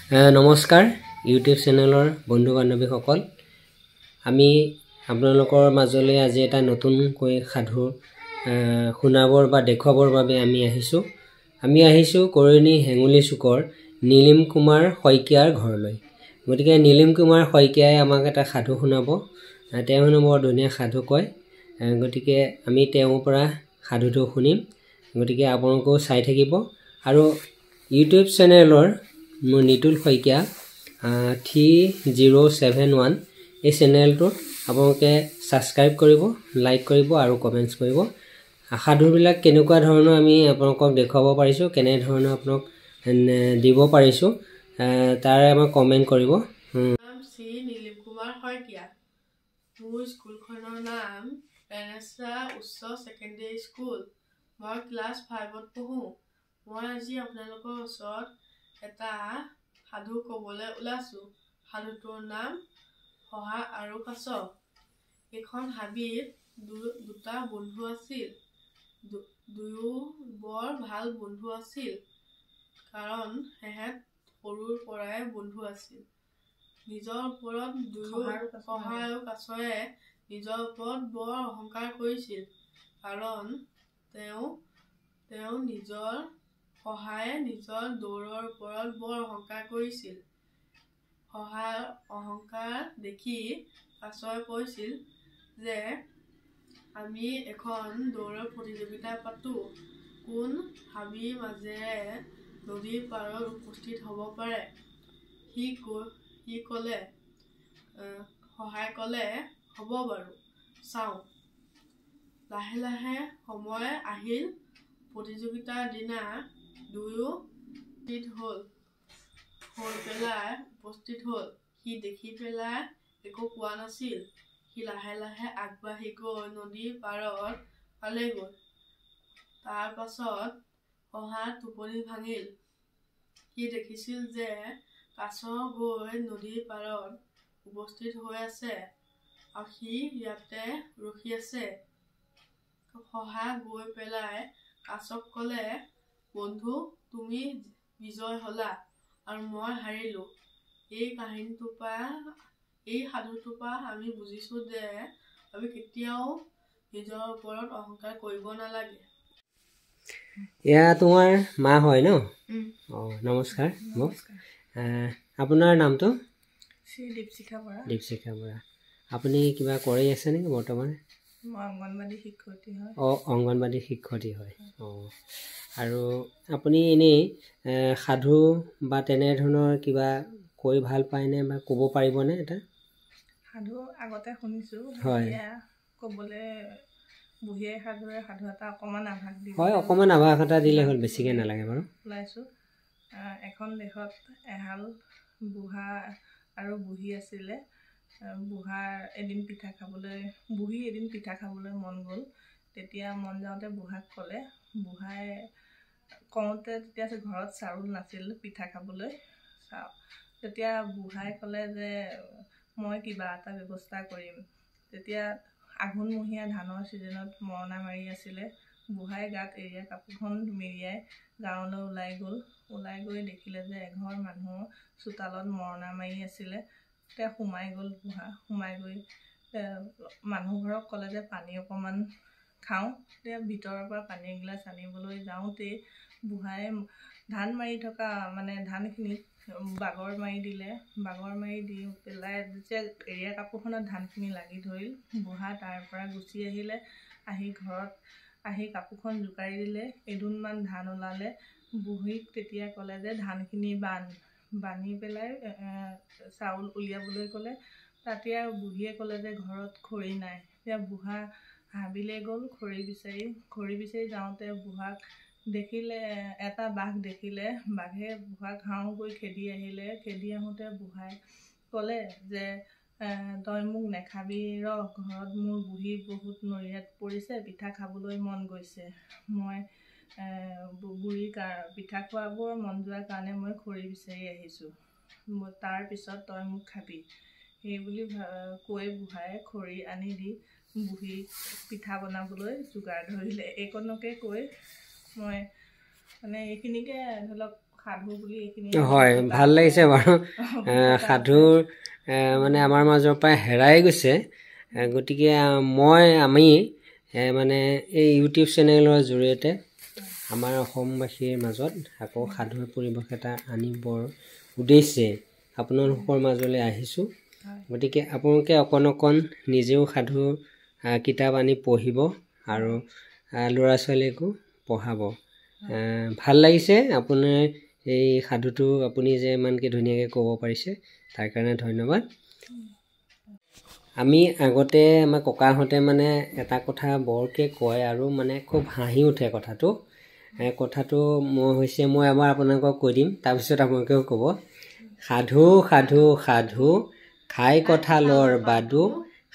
নমস্কাৰ ইউটিউব চেনেলৰ বন্ধু বান্ধৱীসকল আমি আপোনালোকৰ মাজলৈ আজি এটা নতুনকৈ সাধু শুনাবৰ বা দেখুৱাবৰ বাবে আমি আহিছো কৰিণী হেঙুলি চুকৰ নীলিম কুমাৰ শইকীয়াৰ ঘৰলৈ গতিকে নীলিম কুমাৰ শইকীয়াই আমাক এটা সাধু শুনাব তেওঁ বৰ ধুনীয়া সাধু কয় গতিকে আমি তেওঁৰ পৰা সাধুটো শুনিম গতিকে আপোনালোকেও চাই থাকিব আৰু ইউটিউব চেনেলৰ মোৰ নিতুল শইকীয়া 3071 এই চেনেলটো আপোনালোকে সাবস্ক্ৰাইব কৰিব লাইক কৰিব আৰু কমেন্টছ কৰিব সাধুবিলাক কেনেকুৱা ধৰণৰ আমি আপোনালোকক দেখুৱাব পাৰিছো কেনে ধৰণৰ আপোনাক দিব পাৰিছো তাৰে আমাক কমেন্ট কৰিব নাম শ্ৰী নীলিম কুমাৰ শইকীয়া মোৰ স্কুলখনৰ নাম পেনেছা উচ্চ সেকেন্ডাৰী স্কুল মই ক্লাছ 5ত পঢ়ো মই আজি আপোনালোকৰ ওচৰত এটা সাধু ক'বলৈ ওলাইছো সাধুটোৰ নাম শহা আৰু কাছ এখন হাবিত দুটা বন্ধু আছিল দুয়ো বৰ ভাল বন্ধু আছিল কাৰণ হেহেত সৰুৰ পৰাই বন্ধু আছিল নিজৰ ওপৰত শহা আৰু কাছয়ে নিজৰ ওপৰত বৰ অহংকাৰ কৰিছিল কাৰণ তেওঁ নিজৰ শহায়ে নিজৰ দৌৰৰ ওপৰত বৰ অহংকাৰ কৰিছিল শহাৰ অহংকাৰ দেখি কাছয়ে কৈছিল যে আমি এখন দৌৰৰ প্ৰতিযোগিতা পাতো কোন হাবিৰ মাজেৰে নদীৰ পাৰত উপস্থিত হ'ব পাৰে শহাই ক'লে হ'ব বাৰু চাওঁ লাহে লাহে সময় আহিল প্ৰতিযোগিতাৰ দিনা দুয়ো উপস্থিত হ'ল সি দেখি পেলাই একো কোৱা নাছিল সি লাহে লাহে আগবাঢ়ি গৈ নদীৰ পাৰত পালেগৈ তাৰ পাছত শহাৰ টোপনি ভাঙিল সি দেখিছিল যে কাছ গৈ নদীৰ পাৰত উপস্থিত হৈ আছে আৰু সি ইয়াতে ৰখি আছে শহা গৈ পেলাই কাছক ক'লে বন্ধু তুমি বিজয় হলা আৰু মই হাৰিলো এই সাধুটোৰ পৰা আমি বুজিছো যে আমি কেতিয়াও নিজৰ ওপৰত অহংকাৰ কৰিব নালাগে এয়া তোমাৰ মা হয় ন নমস্কাৰ আপোনাৰ নামটো শ্ৰী দীপশিখা বৰা আপুনি কিবা কৰি আছে নেকি বৰ্তমান মই অংগনবাদী শিক্ষয়িত্ৰী হয় আৰু আপুনি এনেই সাধু বা তেনে ধৰণৰ কিবা কৈ ভাল পায়নে বা ক'ব পাৰিবনে এটা সাধু আগতে শুনিছো ক'বলৈ বুঢ়ীয়ে সাধু এটা অকণমান আভাস দিব হয় অকণমান আভাস এটা দিলে হ'ল বেছিকৈ নালাগে বাৰু ওলাইছো এখন দেশত এহাল বুঢ়া আৰু বুঢ়ী আছিলে বুঢ়ী এদিন পিঠা খাবলৈ মন গ'ল তেতিয়া মন যাওঁতে বুঢ়াক ক'লে বুঢ়াই কওঁতে তেতিয়া ঘৰত চাউল নাছিল পিঠা খাবলৈ তেতিয়া বুঢ়াই ক'লে যে মই কিবা এটা ব্যৱস্থা কৰিম তেতিয়া আঘোণমহীয়া ধানৰ ছিজনত মৰণা মাৰি আছিলে বুঢ়াই গাত এৰীয়া কাপোৰখন মেৰিয়াই গাঁৱলৈ ওলাই গৈ দেখিলে যে এঘৰ মানুহৰ চোতালত মৰণা মাৰি আছিলে তেওঁ সোমাই গ'ল বুঢ়া সোমাই গৈ মানুহ ঘৰক ক'লে যে পানী অকণমান খাওঁ তেতিয়া ভিতৰৰ পৰা পানী এগিলাচ আনিবলৈ যাওঁতেই বুঢ়াই ধান মাৰি থকা ধানখিনিত বাগৰ মাৰি দি পেলাই যেতিয়া এৰীয়া কাপোৰখনত ধানখিনি লাগি ধৰিল বুঢ়া তাৰ পৰা গুচি আহিলে ঘৰত আহি কাপোৰখন জোকাৰি দিলে এদোণমান ধান ওলালে বুঢ়ীক তেতিয়া ক'লে যে ধানখিনি বান্ধি পেলাই চাউল উলিয়াবলৈ ক'লে তাতে আৰু বুঢ়ীয়ে ক'লে যে ঘৰত খৰি নাই তেতিয়া বুঢ়া হাবিলৈ গ'ল খৰি বিচাৰি যাওঁতে বুঢ়াক দেখিলে এটা বাঘ দেখিলে বাঘে বুঢ়াক হাও কৰি খেদি আহোঁতে বুঢ়াই ক'লে যে তই মোক নেখাবি ঘৰত মোৰ বুঢ়ী বহুত নৰিয়াত পৰিছে পিঠা খাবলৈ মন গৈছে মই বুঢ়ীৰ পিঠা খোৱাবৰ মন যোৱাৰ কাৰণে মই খৰি বিচাৰি আহিছোঁ তাৰ পিছত তই মোক খাবি সেই বুলি কৈ বুঢ়াই খৰি আনি দি বুঢ়ীক পিঠা বনাবলৈ যোগাৰ ধৰিলে এইকণকে কৈ মই এইখিনিকে ধৰি লওক সাধু বুলি এইখিনি হয় ভাল লাগিছে বাৰু সাধুৰ মানে আমাৰ মাজৰ পৰা হেৰাই গৈছে গতিকে আমি মানে এই ইউটিউব চেনেলৰ জৰিয়তে আমাৰ অসমবাসীৰ মাজত আকৌ সাধুৰ পৰিৱেশ এটা আনিবৰ উদ্দেশ্যে আপোনালোকৰ মাজলৈ আহিছোঁ গতিকে আপোনালোকে অকণ নিজেও সাধু কিতাপ আনি পঢ়িব আৰু ল'ৰা ছোৱালীকো পঢ়াব ভাল লাগিছে আপোনাৰ এই সাধুটো আপুনি যে ইমানকৈ ধুনীয়াকৈ ক'ব পাৰিছে তাৰ কাৰণে ধন্যবাদ আমি আগতে আমাৰ ককাহঁতে মানে এটা কথা বৰকৈ কয় আৰু মানে খুব হাঁহি উঠে কথাটো মই এবাৰ আপোনালোকক কৈ দিম তাৰপিছত আপোনালোকেও ক'ব সাধু সাধু সাধু খাই কঁঠালৰ বাদু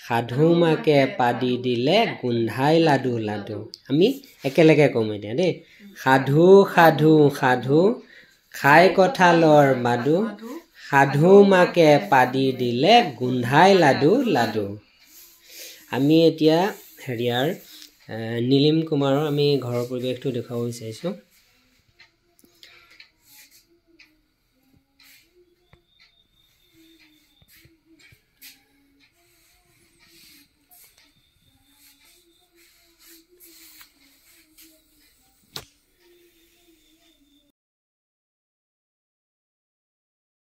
সাধু মাকে পাদি দিলে গোন্ধাই লাডু লাডু আমি একেলগে ক'ম এতিয়া দেই সাধু সাধু সাধু খাই কঁঠালৰ বাদু সাধু মাকে পাদি দিলে গোন্ধাই লাডু লাডু আমি এতিয়া হেৰিয়াৰ নীলিম কুমাৰৰ আমি ঘৰৰ পৰিৱেশটো দেখুৱাব বিচাৰিছোঁ